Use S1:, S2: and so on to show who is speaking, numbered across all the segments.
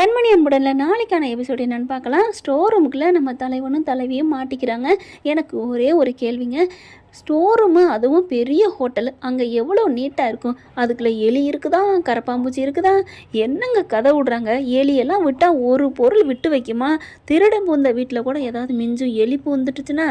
S1: கண்மணி அன்புடனில் நாளைக்கான எபிசோடு என்னென்னு பார்க்கலாம். ஸ்டோர் ரூமுக்குள்ளே நம்ம தலைவனும் தலைவியும் மாட்டிக்கிறாங்க. எனக்கு ஒரே ஒரு கேள்விங்க, ஸ்டோர் ரூமு அதுவும் பெரிய ஹோட்டல், அங்கே எவ்வளோ நீட்டாக இருக்கும், அதுக்குள்ளே எலி இருக்குதா, கரப்பாம்பூச்சி இருக்குதா, என்னங்க கதை விடுறாங்க? எலியெல்லாம் விட்டால் ஒரு பொருள் விட்டு வைக்குமா? திருடன் பூந்த வீட்டில் கூட ஏதாவது மிஞ்சும் எலி பூந்துட்டுச்சுன்னா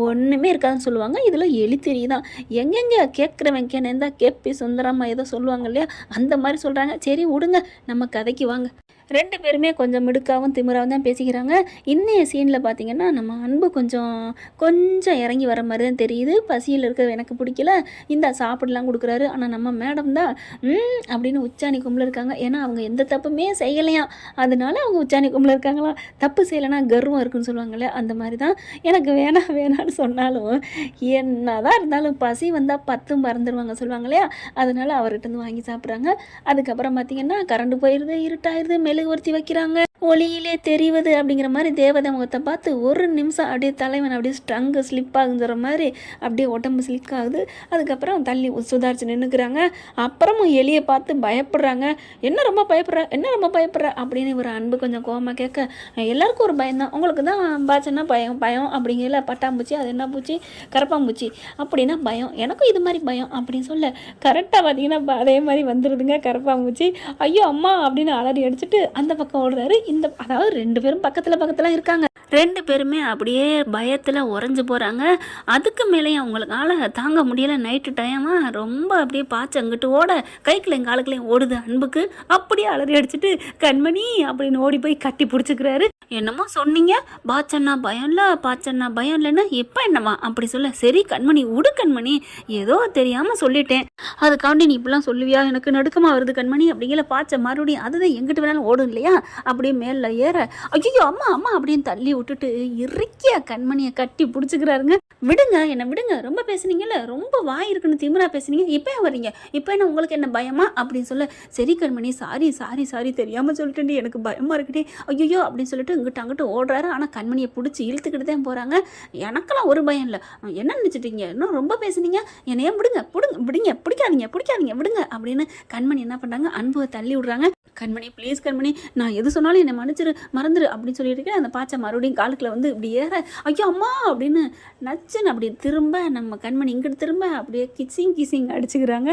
S1: ஒன்றுமே இருக்காதுன்னு சொல்லுவாங்க. இதில் எலி தெரியுதான், எங்கெங்கே கேட்குறவன் கேனேந்தா கேப்பி சுந்தரம்மா ஏதோ சொல்லுவாங்க இல்லையா, அந்த மாதிரி சொல்கிறாங்க. சரி விடுங்க, நம்ம கதைக்கு வாங்க. ரெண்டு பேருமே கொஞ்சம் மிடுக்காவும் திமிராகவும் தான் பேசிக்கிறாங்க. இன்னைய சீனில் பார்த்தீங்கன்னா நம்ம அன்பு கொஞ்சம் இறங்கி வர மாதிரி தான் தெரியுது. பசியில் இருக்கிறது எனக்கு பிடிக்கல, இந்த சாப்பிடலாம் கொடுக்குறாரு. ஆனால் நம்ம மேடம் தான் அப்படின்னு உச்சாணி கும்பல இருக்காங்க. ஏன்னா அவங்க எந்த தப்புமே செய்யலையாம், அதனால அவங்க உச்சாணி கும்பல இருக்காங்களா. தப்பு செய்யலைன்னா கர்வம் இருக்குன்னு சொல்லுவாங்கள்ல, அந்த மாதிரி தான். எனக்கு வேணான்னு சொன்னாலும் என்னதான் இருந்தாலும் பசி வந்தால் 10 மறந்துடுவாங்க சொல்லுவாங்க இல்லையா, அதனால அவர்கிட்ட வந்து வாங்கி சாப்பிட்றாங்க. அதுக்கப்புறம் பார்த்தீங்கன்னா கரண்ட் போயிடுது, இருட்டாயிருது, மெழுகுவர்த்தி வைக்கிறாங்க, ஒளியிலே தெரிவது அப்படிங்கிற மாதிரி தேவதை முகத்தை பார்த்து ஒரு நிமிஷம் அப்படியே தலைவன் அப்படியே ஸ்ட்ரங்கு ஸ்லிப் ஆகுங்கிற மாதிரி அப்படியே உடம்பு ஸ்லிக் ஆகுது. அதுக்கப்புறம் தள்ளி சுதாரிச்சு நின்றுக்கிறாங்க. அப்புறமும் எலியை பார்த்து பயப்படுறாங்க. என்ன ரொம்ப பயப்படுற அப்படின்னு ஒரு அன்பு கொஞ்சம் கோவமாக கேட்க, எல்லாருக்கும் ஒரு பயம்தான், உங்களுக்கு தான் பாச்சன்னா பயம் அப்படிங்கிற பட்டாம்பூச்சி, அது என்ன பூச்சி, கரப்பாம்பூச்சி அப்படின்னா பயம், எனக்கும் இது மாதிரி பயம் அப்படின்னு சொல்ல கரெக்டாக பார்த்தீங்கன்னா அதே மாதிரி வந்துடுதுங்க கரப்பாம்பூச்சி. ஐயோ அம்மா அப்படின்னு அலறி அடிச்சுட்டு அந்த பக்கம் ஓடுறாரு. அதாவது ரெண்டு பேரும் பக்கத்தில் இருக்காங்க. ரெண்டு பேருமே அப்படியே பயத்தில் உறைஞ்சு போகிறாங்க. அதுக்கு மேலேயும் அவங்களுக்கால தாங்க முடியலை. நைட்டு டைமா ரொம்ப அப்படியே பாய்ச்சி அங்கிட்டு ஓட கைக்குலையும் காலுக்குலையும் ஓடுது அன்புக்கு. அப்படியே அலறி அடிச்சுட்டு கண்மணி அப்படின்னு ஓடி போய் கட்டி பிடிச்சிக்கிறாரு. என்னமோ சொன்னீங்க, பாச்சன்னா பயம் இல்லைன்னா எப்போ என்னம்மா அப்படி சொல்ல, சரி கண்மணி விடு கண்மணி, ஏதோ தெரியாமல் சொல்லிட்டேன், அதுக்காண்டி நீ இப்படிலாம் சொல்லுவியா, எனக்கு நடுக்கமாக வருது கண்மணி அப்படிங்கிற பாய்ச்ச மறுபடியும் அதுதான் எங்கிட்ட வேணாலும் ஓடும் இல்லையா, அப்படியே மேலே ஏற ஐயோ அம்மா அப்படின்னு தள்ளி விட்டுட்டு இறுக்கிய கண்மணியை கட்டி பிடிச்சிக்கிறாருங்க. விடுங்க, என்ன விடுங்க, ரொம்ப பேசுனீங்கல்ல, ரொம்ப வாய் இருக்குன்னு திமிரா பேசுனீங்க, இப்போ வரீங்க, இப்போ என்ன உங்களுக்கு என்ன பயமா அப்படின்னு சொல்ல, சரி கண்மணி சாரி தெரியாமல் சொல்லிட்டு எனக்கு பயமா இருக்குடி ஐயோ அப்படின்னு சொல்லிட்டு இங்கிட்ட அங்கிட்ட ஓடுறாரு. ஆனால் கண்மணியை பிடிச்சி இழுத்துக்கிட்டு தான் போகிறாங்க. எனக்கெல்லாம் ஒரு பயம் இல்லை, என்ன நினச்சிட்டீங்க, இன்னும் ரொம்ப பேசுனீங்க, என்னையே விடுங்க பிடிக்காதீங்க விடுங்க அப்படின்னு கண்மணி என்ன பண்ணுறாங்க, அன்புவை தள்ளி விடுறாங்க. கண்மணி ப்ளீஸ் கண்மணி, நான் எது சொன்னாலும் என்னை மறந்துரு அப்படின்னு சொல்லிட்டு இருக்கேன். அந்த பாய்ச்சை மறுபடியும் காலுக்குள்ள வந்து இப்படி ஏற ஐயோ அம்மா அப்படின்னு நச்சுன்னு அப்படி திரும்ப நம்ம கண்மணி இங்கிட்டு திரும்ப அப்படியே கிசிங் அடிச்சுக்கிறாங்க.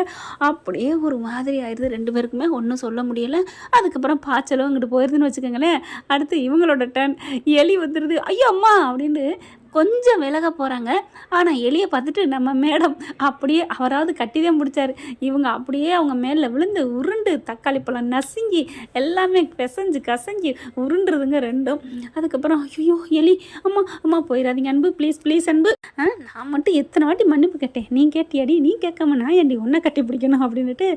S1: அப்படியே ஒரு மாதிரி ஆயிடுது. ரெண்டு பேருக்குமே ஒன்றும் சொல்ல முடியலை. அதுக்கப்புறம் பாய்ச்சலும் இங்கிட்டு போயிருதுன்னு வச்சுக்கோங்களேன். அடுத்து இவங்களோட டர்ன். எலி வந்துடுது. ஐயோ அம்மா அப்படின்னு கொஞ்சம் விலக போகிறாங்க. ஆனால் எலியை பார்த்துட்டு நம்ம மேடம் அப்படியே அவராவது கட்டிதான் பிடிச்சாரு. இவங்க அப்படியே அவங்க மேலே விழுந்து உருண்டு தக்காளி பழம் நசுங்கி எல்லாமே கசஞ்சி உருண்டுறதுங்க ரெண்டும். அதுக்கப்புறம் ஐயோ எலி அம்மா போயிடாதீங்க அன்பு ப்ளீஸ் அன்பு, நான் மட்டும் எத்தனை வாட்டி மன்னிப்பு கேட்டேன், நீ கேட்டியாடி, நீ கேட்காம நான் ஏன்டி ஒன்றை கட்டி பிடிக்கணும் அப்படின்ட்டு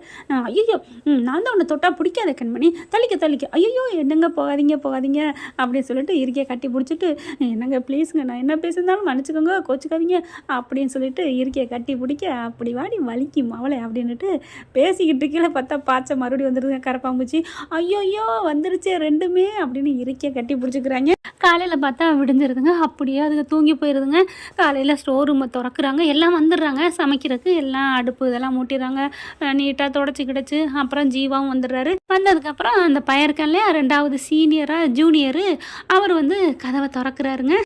S1: ஐயோ நான் தான் உன்னை தொட்டா பிடிக்காத கண்மணி, தள்ளிக்க ஐயோ என்னங்க போகாதீங்க அப்படின்னு சொல்லிட்டு இருக்கையை கட்டி பிடிச்சிட்டு என்னங்க ப்ளீஸுங்க, நான் என்ன பேசியிருந்தாலும் மன்னிச்சுக்கோங்க, கோச்சுக்காதீங்க அப்படின்னு சொல்லிட்டு இருக்கையை கட்டி பிடிக்க அப்படி வாடி வலிக்கும் அவளை அப்படின்னுட்டு பேசிக்கிட்டு கீழே பார்த்தா பாய்ச்ச மறுபடியும் வந்துடுதுங்க கரப்பாம்பூச்சி. ஐயோ வந்துருச்சே ரெண்டுமே அப்படின்னு இருக்கையை கட்டி பிடிச்சிக்கிறாங்க. காலையில் பார்த்தா விடிஞ்சிருதுங்க. அப்படியே அதுக்கு தூங்கி போயிடுதுங்க. காலையில் ஸ்டோர் ரூமை திறக்கிறாங்க, எல்லாம் வந்துடுறாங்க சமைக்கிறதுக்கு, எல்லாம் அடுப்பு இதெல்லாம் மூட்டிடுறாங்க, நீட்டாக தொடச்சி கிடச்சி. அப்புறம் ஜீவாவும் வந்துடுறாரு. வந்ததுக்கப்புறம் அந்த பையன் இல்லையா, 2வது சீனியராக ஜூனியரு, அவர் வந்து கதவை திறக்கிறாருங்க.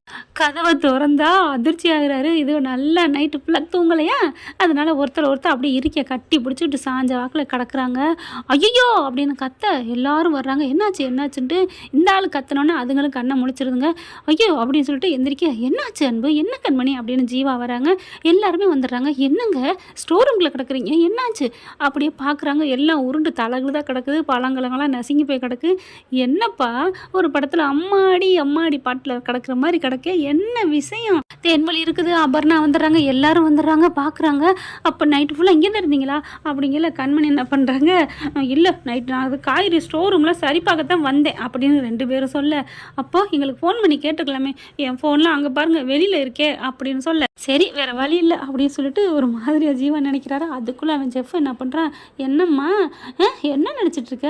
S1: கதவை திறந்தா அதிர்ச்சி ஆகுறாரு. இது நல்லா நைட்டு ஃபுல்லாக தூங்கலையா, அதனால ஒருத்தர் அப்படியே இருக்கையை கட்டி பிடிச்சிட்டு சாஞ்ச வாக்கில் கிடக்குறாங்க. ஐயோ அப்படின்னு கத்த எல்லாரும் வர்றாங்க. என்னாச்சுன்ட்டு இந்த ஆள் கத்தனோன்னே அதுங்களும் கண்ணை முழிச்சிருதுங்க. ஐயோ அப்படின்னு சொல்லிட்டு எந்திரிக்க, என்னாச்சு அன்பு, என்ன கண்மணி அப்படின்னு ஜீவா வராங்க. எல்லாருமே வந்துடுறாங்க. என்னங்க ஸ்டோர் ரூமில் கிடக்குறீங்க, என்னாச்சு அப்படியே பார்க்குறாங்க. எல்லாம் உருண்டு தலகுதான் கிடக்குது, பழங்கலங்கள்லாம் நசுங்கி போய் கிடக்கு. என்னப்பா ஒரு படத்தில் அம்மாடி பாட்டில் கிடக்குற மாதிரி கிடக்க, என்ன விஷயம், தேன்மொழி இருக்குது, அபர்ணா வந்துடுறாங்க, எல்லாரும் வந்துடுறாங்க, பார்க்குறாங்க. அப்போ நைட்டு ஃபுல்லாக இங்கேருந்து இருந்தீங்களா அப்படிங்கிற கண்மணி என்ன பண்ணுறாங்க, இல்லை நைட் நான் அது காய்கறி ஸ்டோர் ரூமில் சரி பார்க்கத்தான் வந்தேன் அப்படின்னு 2 பேரும் சொல்ல, அப்போ எங்களுக்கு ஃபோன் பண்ணி கேட்டுக்கலாமே, என் ஃபோன்லாம் அங்கே பாருங்கள் வெளியில் இருக்கே அப்படின்னு சொல்ல, சரி வேறு வழி இல்லை அப்படின்னு சொல்லிட்டு ஒரு மாதிரியாக ஜீவன் நினைக்கிறாரு. அதுக்குள்ளே அவன் ஜெஃப் என்ன பண்ணுறான், என்னம்மா என்ன நினச்சிட்ருக்க,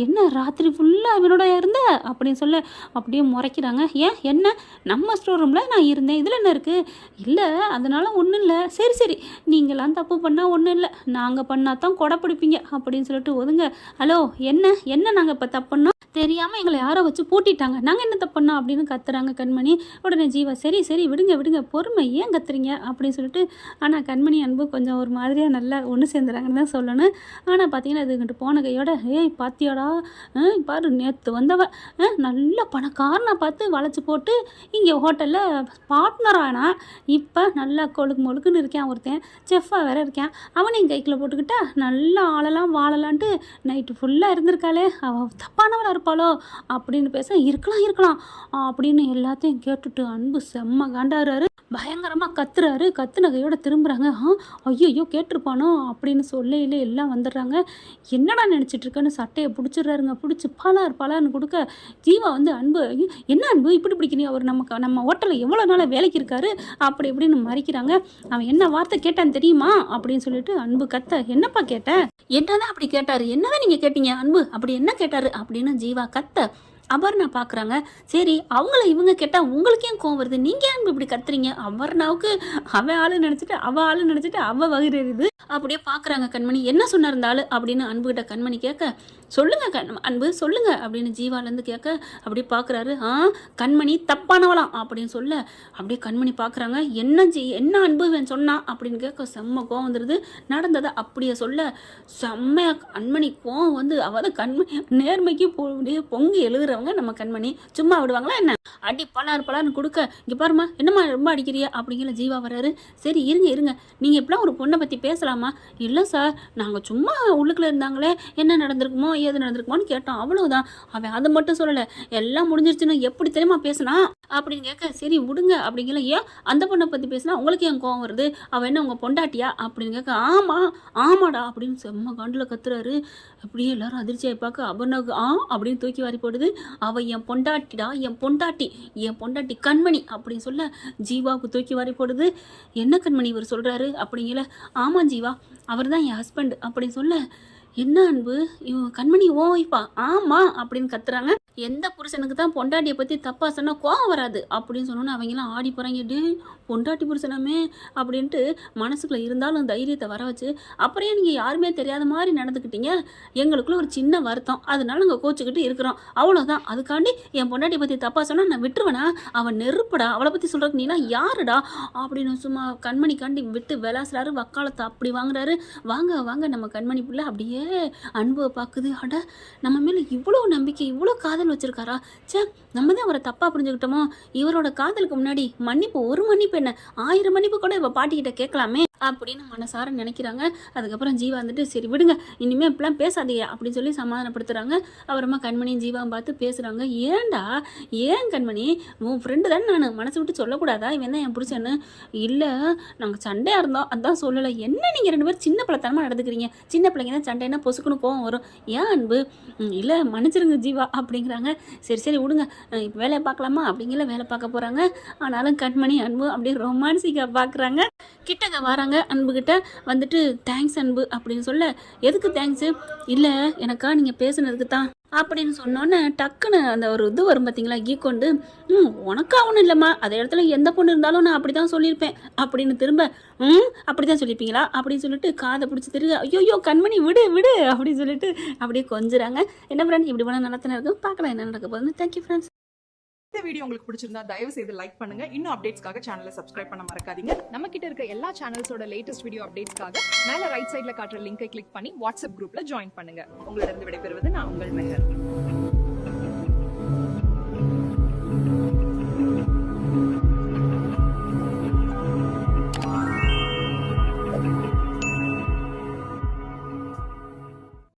S1: என்ன ராத்திரி ஃபுல்லாக அவனோட இருந்த அப்படின்னு சொல்ல அப்படியே முறைக்கிறாங்க. ஏன் என்ன நம்ம ஸ்டோர் ரூமில் நான் இருந்தேன், அதில் என்ன இருக்குது? இல்லை அதனால் ஒன்றும் இல்லை. சரி சரி, நீங்களாம் தப்பு பண்ணால் ஒன்றும் இல்லை, நாங்கள் பண்ணால் தான் கொடை பிடிப்பீங்க அப்படின்னு சொல்லிட்டு ஒதுங்க. ஹலோ, என்ன நாங்கள் இப்போ தப்பு பண்ணோம்? தெரியாமல் எங்களை யாரோ வச்சு பூட்டிட்டாங்க, நாங்கள் என்ன தப்பு பண்ணோம் அப்படின்னு கத்துறாங்க கண்மணி. உடனே ஜீவா சரி சரி விடுங்க பொறுமை, ஏன் கத்துறீங்க அப்படின்னு சொல்லிட்டு. ஆனால் கண்மணி அன்பு கொஞ்சம் ஒரு மாதிரியாக நல்லா ஒன்று சேர்ந்துறாங்கன்னு தான் சொல்லணும். ஆனால் பார்த்தீங்கன்னா இதுங்கிட்ட போன கையோட, ஏய் பாத்தியாடா, பாரு நேற்று வந்தவ நல்ல பணக்காரனை பார்த்து வளைச்சி போட்டு இங்கே ஹோட்டலில் பார்ட்னர் ஆனா, இப்போ நல்லா கொழுக்கு மொழுக்குன்னு இருக்கேன் ஒருத்தன், செஃப்பாக வேற இருக்கேன், அவனையும் கைக்கில் போட்டுக்கிட்டா நல்லா ஆளலாம் வாழலான்ட்டு நைட்டு ஃபுல்லாக இருந்திருக்காளே, அவள் தப்பானவளாக இருப்பாளோ அப்படின்னு பேச. இருக்கலாம் அப்படின்னு எல்லாத்தையும் கேட்டுட்டு அன்பு செம்ம காண்டாடுறாரு, பயங்கரமாக கத்துன கையோட திரும்புகிறாங்க. ஐயோ கேட்டிருப்பானோ அப்படின்னு சொல்லையில் எல்லாம் வந்துடுறாங்க. என்னடா நினச்சிட்டு இருக்கேன்னு சட்டையை பிடிச்சிடுறாருங்க. பிடிச்சி பலார்னு கொடுக்க ஜீவா வந்து அன்பு, என்ன அன்பு இப்படி பிடிக்கிறீங்க, அவர் நம்ம ஹோட்டலில் எவ்வளோ நாளாக வேலைக்கு இருக்காரு அப்படி இப்படின்னு மறிக்கிறாங்க. அவன் என்ன வார்த்தை கேட்டான் தெரியுமா அப்படின்னு சொல்லிட்டு அன்பு கத்த. என்னப்பா கேட்டேன்? என்னதான் அப்படி கேட்டார்? என்னதான் நீங்கள் கேட்டீங்க அன்பு, அப்படி என்ன கேட்டார் அப்படின்னு ஜீவா கத்த. அபர்ணா பார்க்குறாங்க. சரி, அவங்கள இவங்க கேட்டால் உங்களுக்கு ஏன் கோவம் வருது, நீங்கள் ஏன் இப்படி கத்துறீங்க? அபர்ணாவுக்கு அவள் ஆளு நினச்சிட்டு அவள் வகிரது. அப்படியே பார்க்குறாங்க கண்மணி. என்ன சொன்னார் இந்த ஆளு அப்படின்னு அன்புகிட்ட கண்மணி கேட்க, சொல்லுங்க அன்பு சொல்லுங்க அப்படின்னு ஜீவாலேருந்து கேட்க, அப்படியே பார்க்குறாரு. கண்மணி தப்பானவளாம் அப்படின்னு சொல்ல, அப்படியே கண்மணி பார்க்குறாங்க. என்ன அன்பு சொன்னா அப்படின்னு கேட்க செம்ம கோவம் வந்துடுது. நடந்ததை அப்படியே சொல்ல செம்மையா கண்மணி கோவம் வந்து, அவள் கண்மணி நேர்மைக்கு பொங்கி எழுதுறவங்க நம்ம கண்மணி சும்மா விடுவாங்களா என்ன? அடி பலார்னு கொடுக்க, இங்கே பாருமா என்னம்மா ரொம்ப அடிக்கிறியா அப்படிங்கிற ஜீவா வர்றாரு. சரி இருங்க, நீங்கள் இப்படிலாம் ஒரு பொண்ணை பற்றி பேசலாமா? இல்லை சார், நாங்கள் சும்மா உள்ளுக்குள்ளே இருந்தாங்களே, என்ன நடந்திருக்குமோ ஏது நடந்திருக்குமோன்னு கேட்டோம், அவ்வளவுதான். அவன் அதை மட்டும் சொல்லலை, எல்லாம் முடிஞ்சிருச்சுன்னு எப்படி தெரியுமா பேசினா அப்படின்னு கேட்க. சரி விடுங்க அப்படிங்கிற. ஏன் அந்த பொண்ணை பற்றி பேசினா உங்களுக்கு ஏன் கோவம் வருது, அவள் என்ன உங்கள் பொண்டாட்டியா அப்படின்னு கேட்க. ஆமாடா அப்படின்னு செம்ம காண்டில் கத்துறாரு. அப்படியே எல்லாரும் அதிர்ச்சி ஆயிப்பாக்க அபர்ணாவுக்கு அப்படின்னு தூக்கி வாரி போடுது. அவள் என் பொண்டாட்டிடா, என் பொண்டாட்டி கண்மணி அப்படின்னு சொல்ல ஜீவாவுக்கு தூக்கி வாரி போடுது. என்ன கண்மணி இவர் சொல்கிறாரு அப்படிங்கிற. ஆமாம் ஜீவா, அவர் தான் என் ஹஸ்பண்ட் அப்படின்னு சொல்ல. என்ன அன்பு கண்மணி ஓய்ப்பா ஆமா அப்படின்னு கத்துறாங்க. எந்த புருஷனுக்கு தான் பொண்டாட்டியை பற்றி தப்பாக சொன்னால் கோவம் வராது அப்படின்னு சொன்னோன்னு அவங்கெல்லாம் ஆடி போகிறாங்க. பொண்டாட்டி புருஷனாமே அப்படின்ட்டு மனசுக்குள்ளே இருந்தாலும் தைரியத்தை வர வச்சு, அப்புறம் நீங்கள் யாருமே தெரியாத மாதிரி நடந்துக்கிட்டீங்க, எங்களுக்குள்ள ஒரு சின்ன வருத்தம், அதனால நாங்கள் கோச்சிக்கிட்டு இருக்கிறோம், அவ்வளோதான். அதுக்காண்டி என் பொண்டாட்டியை பற்றி தப்பாக சொன்னால் நான் விட்டுருவேனா? அவன் நெருப்புடா, அவளை பற்றி சொல்கிறக்கு நீலாம் யாருடா அப்படின்னு சும்மா கண்மணி காண்டி விட்டு விளாசுறாரு. வக்காலத்தை அப்படி வாங்குறாரு. வாங்க நம்ம கண்மணி பிள்ளை அப்படியே அன்புவை பார்க்குது. அட, நம்ம மேலே இவ்வளோ நம்பிக்கை, இவ்வளோ காதல் வச்சிருக்காரா? சே, நம்ம தான் அவரை தப்பாக புரிஞ்சுக்கிட்டோமோ. இவரோட காதலுக்கு முன்னாடி மன்னிப்பு, ஒரு மன்னிப்பு என்ன 1000 மன்னிப்பு கூட இவ பாட்டிக்கிட்ட கேட்கலாமே அப்படின்னு மனசார நினைக்கிறாங்க. அதுக்கப்புறம் ஜீவா வந்துட்டு சரி விடுங்க, இனிமேல் இப்படிலாம் பேசாதீங்க அப்படின்னு சொல்லி சமாதானப்படுத்துகிறாங்க. அப்புறமா கண்மணியும் ஜீவாவும் பார்த்து பேசுகிறாங்க. ஏன் கண்மணி, உன் ஃப்ரெண்டு தானே, நான் மனசு விட்டு சொல்லக்கூடாதா இவன் தான் என் புருஷன்னு? இல்லை, நாங்கள் சண்டையாக இருந்தோம், அதான் சொல்லலை. என்ன நீங்கள் 2 பேரும் சின்ன பிள்ளைத்தனமாக நடந்துக்கிறீங்க, சின்ன பிள்ளைங்க தான் சண்டைன்னா பொசுக்குன்னு கோவம் வரும், ஏன் அன்பு? இல்லை மன்னிச்சிருங்க ஜீவா அப்படிங்கிறாங்க. சரி விடுங்க, இப்போ வேலையை பார்க்கலாமா அப்படிங்கிற வேலை பார்க்க போகிறாங்க. ஆனாலும் கண்மணி அன்பு அப்படியே ரொமான்சிக்காக பார்க்குறாங்க. கிட்டக்க வராங்க. அன்புகிட்ட வந்துட்டு தேங்க்ஸ் அன்பு அப்படின்னு சொல்ல. எதுக்கு தேங்க்ஸு? இல்லை எனக்கா நீங்கள் பேசுனதுக்கு தான் அப்படின்னு சொன்னோன்னே டக்குன்னு அந்த ஒரு இது வரும் பார்த்தீங்களா, ஈக்கொண்டு. உனக்கா ஒன்றும் இல்லைம்மா, அதே இடத்துல எந்த பொண்ணு இருந்தாலும் நான் அப்படி தான் சொல்லியிருப்பேன் அப்படின்னு திரும்ப. அப்படி தான் சொல்லியிருப்பீங்களா அப்படின்னு சொல்லிட்டு காதை பிடிச்சி திரும்ப. ஐயோ கண்மணி விடு அப்படின்னு சொல்லிட்டு அப்படியே கொஞ்சுறாங்க. என்ன ஃப்ரெண்ட், இப்படி போனால் நல்லா தானே இருக்கும், பார்க்கலாம் என்ன நடக்க போகுதுன்னு. Thank you friends.
S2: இந்த வீடியோ உங்களுக்கு பிடிச்சிருந்தா தயவு செய்து லைக் பண்ணுங்க. இன்னும் அப்டேட்ஸ்க்காக சேனலை சப்ஸ்கிரைப் பண்ண மறக்காதீங்க. நம்ம கிட்ட இருக்க எல்லா சேனல்ஸோட லேட்டஸ்ட் வீடியோ அப்டேட்ஸ்க்காக மேல ரைட் சைடுல காட்டுற லிங்கை கிளிக் பண்ணி வாட்ஸ்அப் குரூப்ல ஜாயின் பண்ணுங்க. உங்களிடம் விடைபெறுவது நான் உங்கள் மெஹர்.